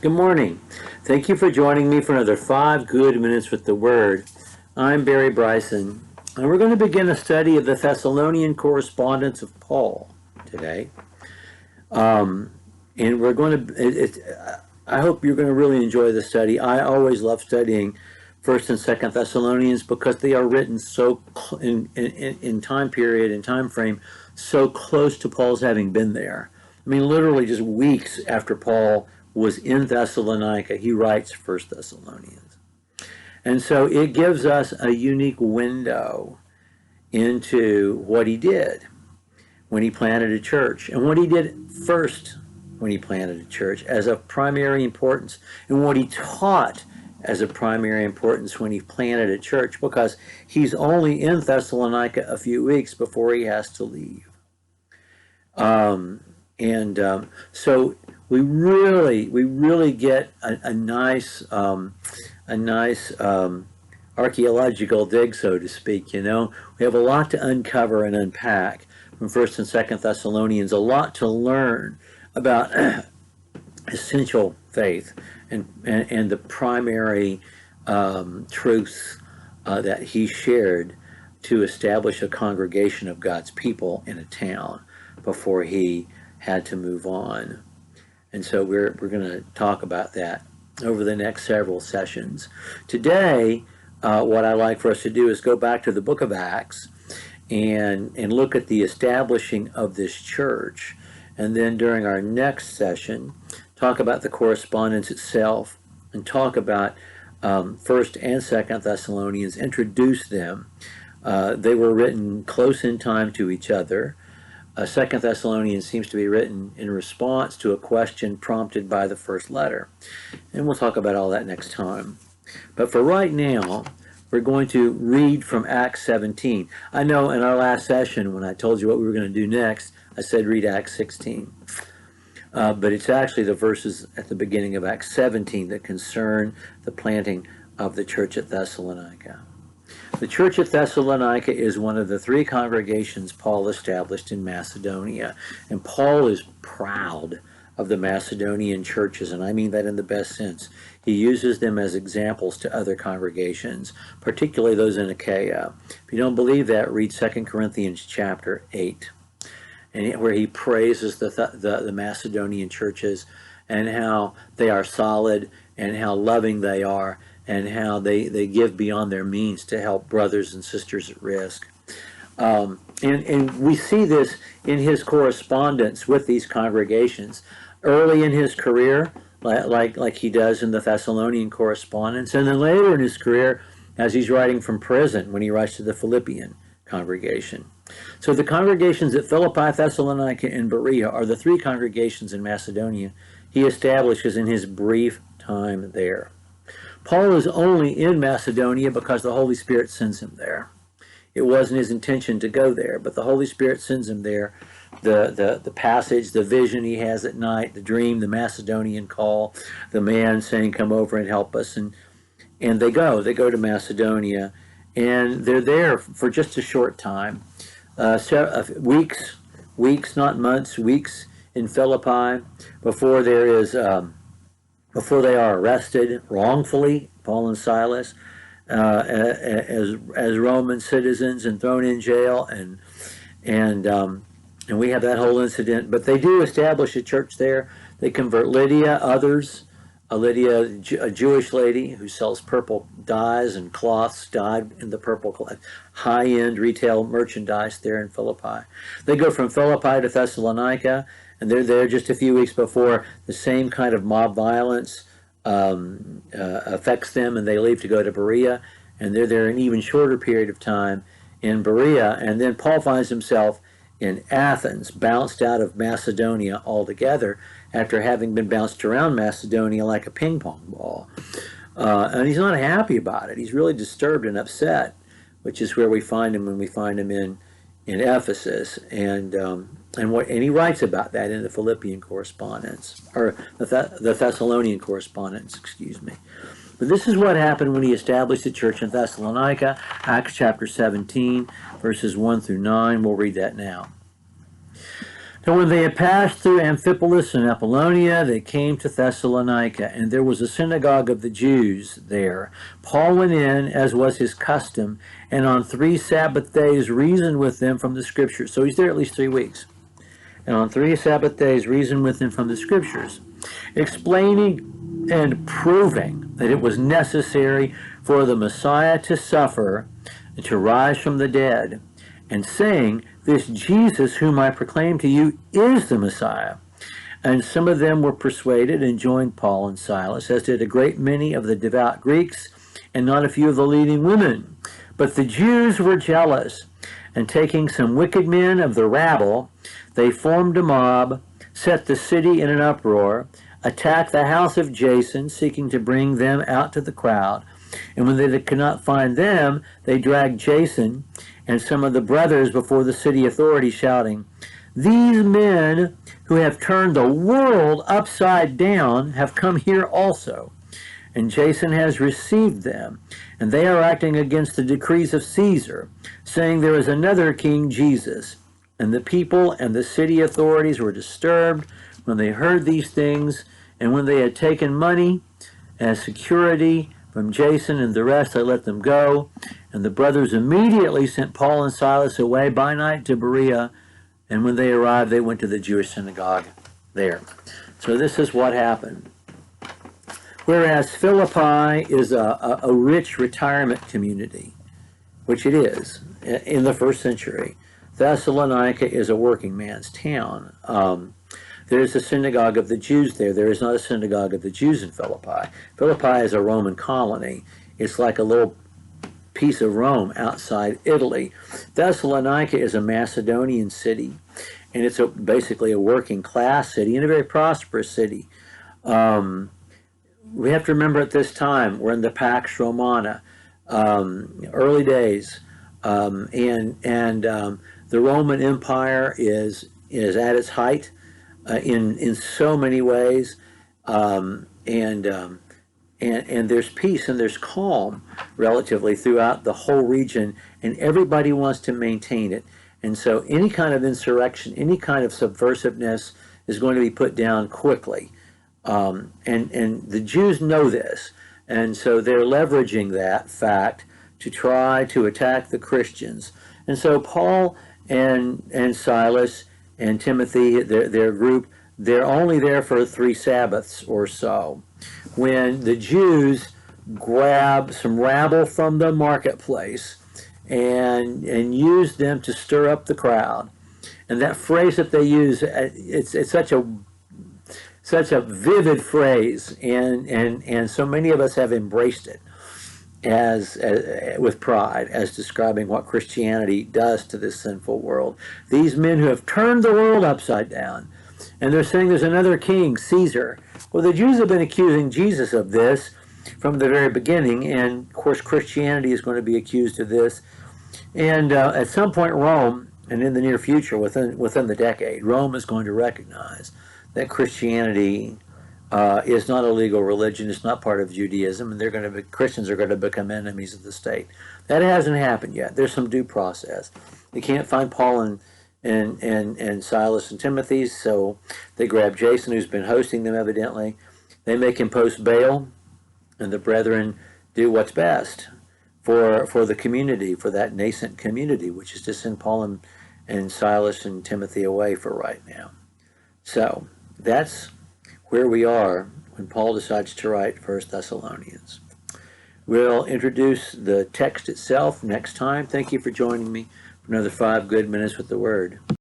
Good morning. Thank you for joining me for another 5 good minutes with the Word. I'm Barry Bryson, and we're going to begin a study of the Thessalonian correspondence of Paul today. And we're going to, I hope you're going to really enjoy the study. I always love studying 1st and 2nd Thessalonians because they are written so in time period and time frame so close to Paul's having been there. I mean, literally just weeks after Paul was in Thessalonica, he writes 1st Thessalonians. And so it gives us a unique window into what he did when he planted a church, and what he did first when he planted a church as of primary importance, and what he taught as of primary importance when he planted a church, because he's only in Thessalonica a few weeks before he has to leave. So we really get a nice archaeological dig, so to speak. You know, we have a lot to uncover and unpack from 1st and 2nd Thessalonians, a lot to learn about essential faith and the primary truths that he shared to establish a congregation of God's people in a town before he had to move on. And so we're going to talk about that over the next several sessions. Today, what I like for us to do is go back to the book of Acts and look at the establishing of this church. And then during our next session, talk about the correspondence itself and talk about 1st and 2nd Thessalonians, introduce them. They were written close in time to each other. 2nd Thessalonians seems to be written in response to a question prompted by the first letter. And we'll talk about all that next time. But for right now, we're going to read from Acts 17. I know in our last session, when I told you what we were going to do next, I said read Acts 16. But it's actually the verses at the beginning of Acts 17 that concern the planting of the church at Thessalonica. The church at Thessalonica is one of the 3 congregations Paul established in Macedonia. And Paul is proud of the Macedonian churches, and I mean that in the best sense. He uses them as examples to other congregations, particularly those in Achaia. If you don't believe that, read 2 Corinthians chapter 8, and where he praises the Macedonian churches and how they are solid and how loving they are, and how they give beyond their means to help brothers and sisters at risk. And we see this in his correspondence with these congregations early in his career, like he does in the Thessalonian correspondence, and then later in his career as he's writing from prison when he writes to the Philippian congregation. So the congregations at Philippi, Thessalonica, and Berea are the 3 congregations in Macedonia he establishes in his brief time there. Paul is only in Macedonia because the Holy Spirit sends him there. It wasn't his intention to go there, but the Holy Spirit sends him there. The passage, the vision he has at night, the dream, the Macedonian call, the man saying, come over and help us. And they go to Macedonia, and they're there for just a short time. Weeks, not months, weeks in Philippi before they are arrested wrongfully, Paul and Silas, as Roman citizens and thrown in jail, and we have that whole incident. But they do establish a church there. They convert Lydia, a Jewish lady who sells purple dyes and cloths dyed in the purple, high-end retail merchandise there in Philippi. They go from Philippi to Thessalonica, and they're there just a few weeks before the same kind of mob violence affects them, and they leave to go to Berea, and they're there an even shorter period of time in Berea. And then Paul finds himself in Athens, bounced out of Macedonia altogether after having been bounced around Macedonia like a ping pong ball. And he's not happy about it. He's really disturbed and upset, which is where we find him when we find him in Ephesus. And he writes about that in the Philippian correspondence, or the Thessalonian correspondence, excuse me. But this is what happened when he established the church in Thessalonica, Acts chapter 17, verses 1 through 9. We'll read that now. So when they had passed through Amphipolis and Apollonia, they came to Thessalonica, and there was a synagogue of the Jews there. Paul went in, as was his custom, and on 3 Sabbath days reasoned with them from the Scriptures. So he's there at least 3 weeks. And on 3 Sabbath days reasoned with them from the Scriptures, explaining and proving that it was necessary for the Messiah to suffer and to rise from the dead, and saying, this Jesus whom I proclaim to you is the Messiah. And some of them were persuaded and joined Paul and Silas, as did a great many of the devout Greeks and not a few of the leading women. But the Jews were jealous, and taking some wicked men of the rabble, they formed a mob, set the city in an uproar, attacked the house of Jason, seeking to bring them out to the crowd. And when they could not find them, they dragged Jason and some of the brothers before the city authorities, shouting, these men who have turned the world upside down have come here also. And Jason has received them, and they are acting against the decrees of Caesar, saying there is another king, Jesus. And the people and the city authorities were disturbed when they heard these things, and when they had taken money as security from Jason and the rest, they let them go. And the brothers immediately sent Paul and Silas away by night to Berea, and when they arrived, they went to the Jewish synagogue there. So this is what happened. Whereas Philippi is a rich retirement community, which it is in the first century, Thessalonica is a working man's town. There is a synagogue of the Jews there. There is not a synagogue of the Jews in Philippi. Philippi is a Roman colony. It's like a little piece of Rome outside Italy. Thessalonica is a Macedonian city, and it's basically a working class city and a very prosperous city. We have to remember at this time, we're in the Pax Romana, early days, and the Roman Empire is at its height in so many ways, and there's peace and there's calm relatively throughout the whole region, and everybody wants to maintain it. And so any kind of insurrection, any kind of subversiveness is going to be put down quickly. And the Jews know this, and so they're leveraging that fact to try to attack the Christians. And so Paul and Silas and Timothy, their group, they're only there for 3 Sabbaths or so, when the Jews grab some rabble from the marketplace and use them to stir up the crowd. And that phrase that they use, it's such a vivid phrase, and so many of us have embraced it as with pride, as describing what Christianity does to this sinful world. These men who have turned the world upside down, and they're saying there's another king, Caesar. Well, the Jews have been accusing Jesus of this from the very beginning, and of course Christianity is going to be accused of this. And at some point Rome, and in the near future, within the decade, Rome is going to recognize that Christianity is not a legal religion. It's not part of Judaism, and Christians are going to become enemies of the state. That hasn't happened yet. There's some due process. They can't find Paul and Silas and Timothy, so they grab Jason, who's been hosting them evidently. They make him post bail, and the brethren do what's best for the community, for that nascent community, which is to send Paul and Silas and Timothy away for right now. So that's where we are when Paul decides to write 1 Thessalonians. We'll introduce the text itself next time. Thank you for joining me for another 5 good minutes with the Word.